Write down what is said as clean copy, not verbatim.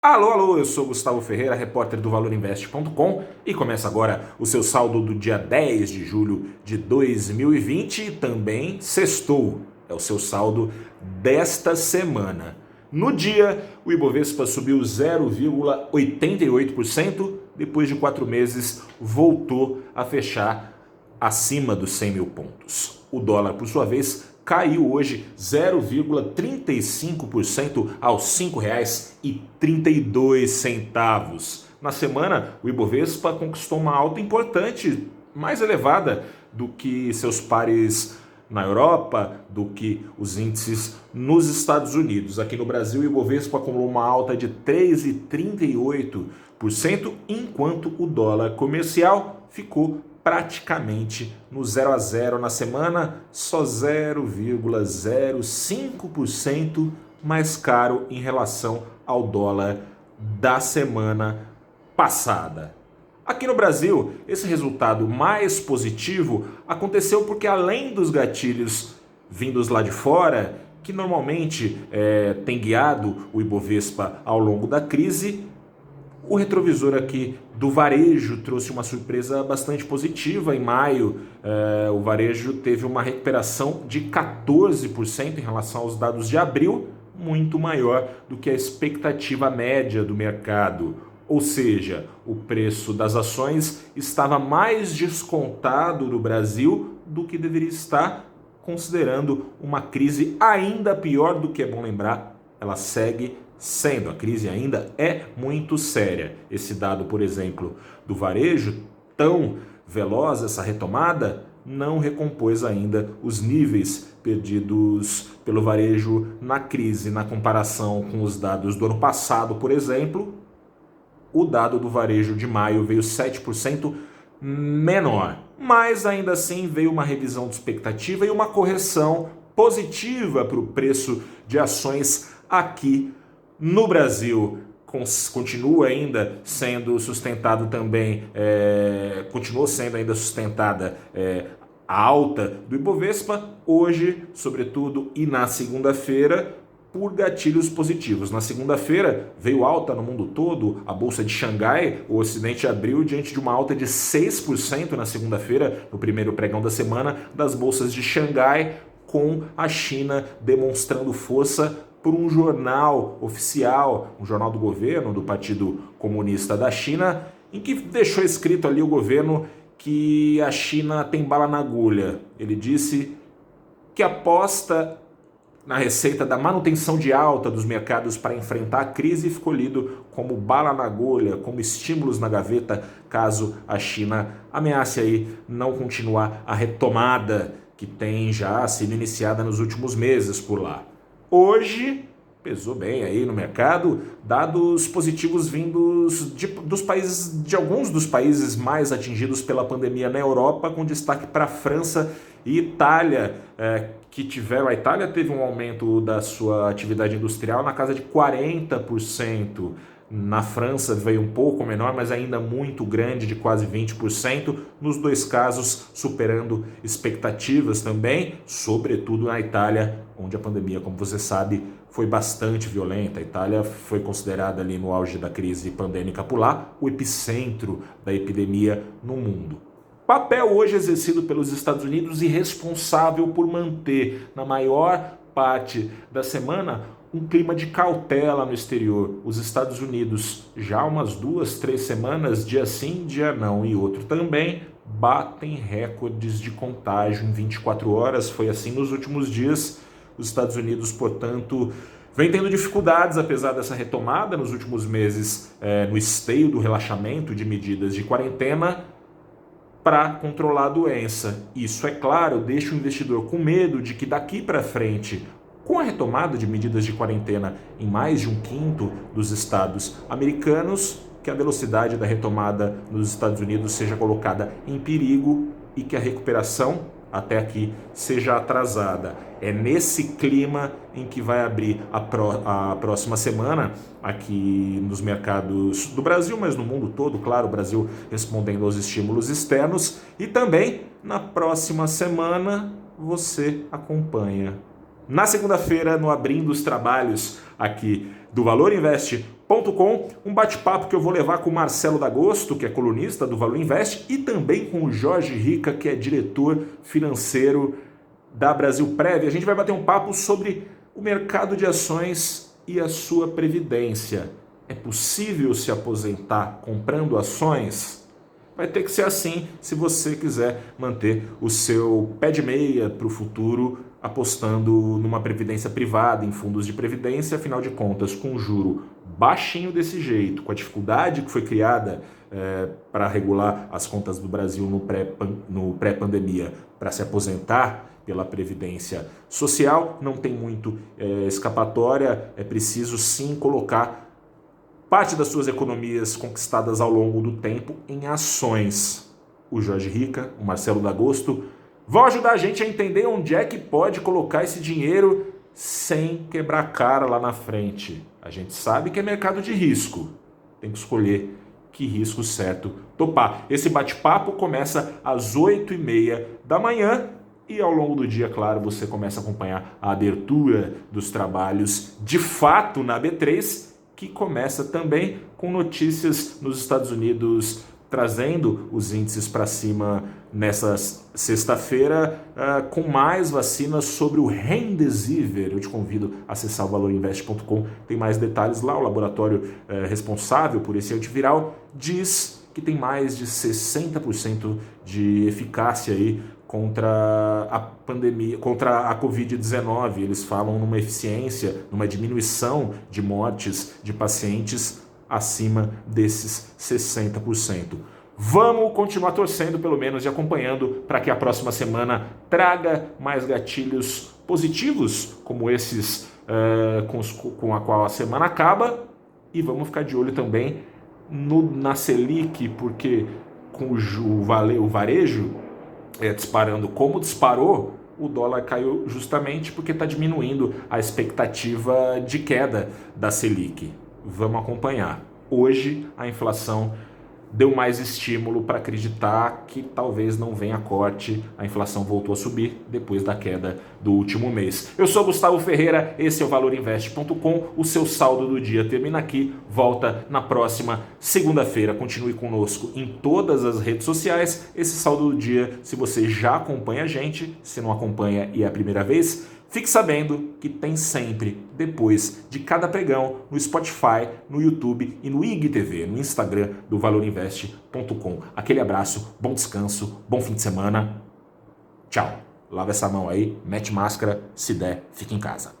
Alô, alô, eu sou Gustavo Ferreira, repórter do ValorInvest.com e começa agora o seu saldo do dia 10 de julho de 2020 e também sextou, é o seu saldo desta semana. No dia, o Ibovespa subiu 0,88%, depois de 4 meses voltou a fechar acima dos 100 mil pontos. O dólar, por sua vez, caiu hoje 0,35% aos R$ 5,32. Na semana, o Ibovespa conquistou uma alta importante, mais elevada do que seus pares na Europa, do que os índices nos Estados Unidos. Aqui no Brasil, o Ibovespa acumulou uma alta de 3,38%, enquanto o dólar comercial ficou praticamente no 0 a 0 na semana, só 0,05% mais caro em relação ao dólar da semana passada. Aqui no Brasil, esse resultado mais positivo aconteceu porque, além dos gatilhos vindos lá de fora, que normalmente tem guiado o Ibovespa ao longo da crise, o retrovisor aqui do varejo trouxe uma surpresa bastante positiva. Em maio, o varejo teve uma recuperação de 14% em relação aos dados de abril, muito maior do que a expectativa média do mercado. Ou seja, o preço das ações estava mais descontado no Brasil do que deveria estar, considerando uma crise ainda pior do que é bom lembrar, ela segue sendo, a crise ainda é muito séria. Esse dado, por exemplo, do varejo, tão veloz, essa retomada, não recompôs ainda os níveis perdidos pelo varejo na crise. Na comparação com os dados do ano passado, por exemplo, o dado do varejo de maio veio 7% menor, mas ainda assim veio uma revisão de expectativa e uma correção positiva para o preço de ações aqui no Brasil. Continua ainda sendo sustentado também, continuou sendo ainda sustentada a alta do Ibovespa, hoje, sobretudo, e na segunda-feira, por gatilhos positivos. Na segunda-feira veio alta no mundo todo, a Bolsa de Xangai, o Ocidente abriu diante de uma alta de 6% na segunda-feira, no primeiro pregão da semana, das bolsas de Xangai, com a China demonstrando força por um jornal oficial, um jornal do governo, do Partido Comunista da China, em que deixou escrito ali o governo que a China tem bala na agulha. Ele disse que aposta na receita da manutenção de alta dos mercados para enfrentar a crise, ficou lido como bala na agulha, como estímulos na gaveta, caso a China ameace aí não continuar a retomada que tem já sido iniciada nos últimos meses por lá. Hoje, pesou bem aí no mercado, dados positivos vindos de alguns dos países mais atingidos pela pandemia na Europa, com destaque para a França e Itália, a Itália teve um aumento da sua atividade industrial na casa de 40%. Na França veio um pouco menor, mas ainda muito grande, de quase 20%, nos dois casos superando expectativas também, sobretudo na Itália, onde a pandemia, como você sabe, foi bastante violenta. A Itália foi considerada ali no auge da crise pandêmica por lá, o epicentro da epidemia no mundo. Papel hoje exercido pelos Estados Unidos e responsável por manter, na maior parte da semana, um clima de cautela no exterior. Os Estados Unidos, já há umas 2, 3 semanas, dia sim, dia não, e outro também, batem recordes de contágio em 24 horas. Foi assim nos últimos dias. Os Estados Unidos, portanto, vem tendo dificuldades, apesar dessa retomada nos últimos meses, no esteio do relaxamento de medidas de quarentena, para controlar a doença. Isso, é claro, deixa o investidor com medo de que daqui para frente, com a retomada de medidas de quarentena em mais de 1/5 dos estados americanos, que a velocidade da retomada nos Estados Unidos seja colocada em perigo e que a recuperação até aqui seja atrasada. É nesse clima em que vai abrir a próxima semana aqui nos mercados do Brasil, mas no mundo todo, claro, o Brasil respondendo aos estímulos externos, e também na próxima semana você acompanha Na segunda-feira, no Abrindo os Trabalhos aqui do valorinvest.com, um bate-papo que eu vou levar com o Marcelo D'Agosto, que é colunista do Valor Invest, e também com o Jorge Rica, que é diretor financeiro da Brasilprev. A gente vai bater um papo sobre o mercado de ações e a sua previdência. É possível se aposentar comprando ações? Vai ter que ser assim se você quiser manter o seu pé de meia para o futuro, apostando numa previdência privada, em fundos de previdência. Afinal de contas, com um juro baixinho desse jeito, com a dificuldade que foi criada para regular as contas do Brasil no pré-pandemia, para se aposentar pela Previdência Social, não tem muito escapatória. É preciso sim colocar parte das suas economias conquistadas ao longo do tempo em ações. O Jorge Rica, o Marcelo D'Agosto vão ajudar a gente a entender onde é que pode colocar esse dinheiro sem quebrar a cara lá na frente. A gente sabe que é mercado de risco. Tem que escolher que risco certo topar. Esse bate-papo começa às 8h30 da manhã e ao longo do dia, claro, você começa a acompanhar a abertura dos trabalhos de fato na B3, que começa também com notícias nos Estados Unidos trazendo os índices para cima nessa sexta-feira, com mais vacinas sobre o Remdesivir. Eu te convido a acessar o valorinvest.com, tem mais detalhes lá. O laboratório responsável por esse antiviral diz que tem mais de 60% de eficácia aí contra a pandemia, contra a Covid-19. Eles falam numa eficiência, numa diminuição de mortes de pacientes acima desses 60%. Vamos continuar torcendo, pelo menos, e acompanhando para que a próxima semana traga mais gatilhos positivos, como esses com a qual a semana acaba. E vamos ficar de olho também na Selic, porque com o varejo disparando como disparou, o dólar caiu justamente porque está diminuindo a expectativa de queda da Selic. Vamos acompanhar. Hoje a inflação deu mais estímulo para acreditar que talvez não venha corte. A inflação voltou a subir depois da queda do último mês. Eu sou Gustavo Ferreira, esse é o valorinvest.com. O seu saldo do dia termina aqui, volta na próxima segunda-feira. Continue conosco em todas as redes sociais. Esse saldo do dia, se você já acompanha a gente, se não acompanha e é a primeira vez, fique sabendo que tem sempre, depois de cada pregão, no Spotify, no YouTube e no IGTV, no Instagram do valorinvest.com. Aquele abraço, bom descanso, bom fim de semana. Tchau. Lava essa mão aí, mete máscara, se der, fica em casa.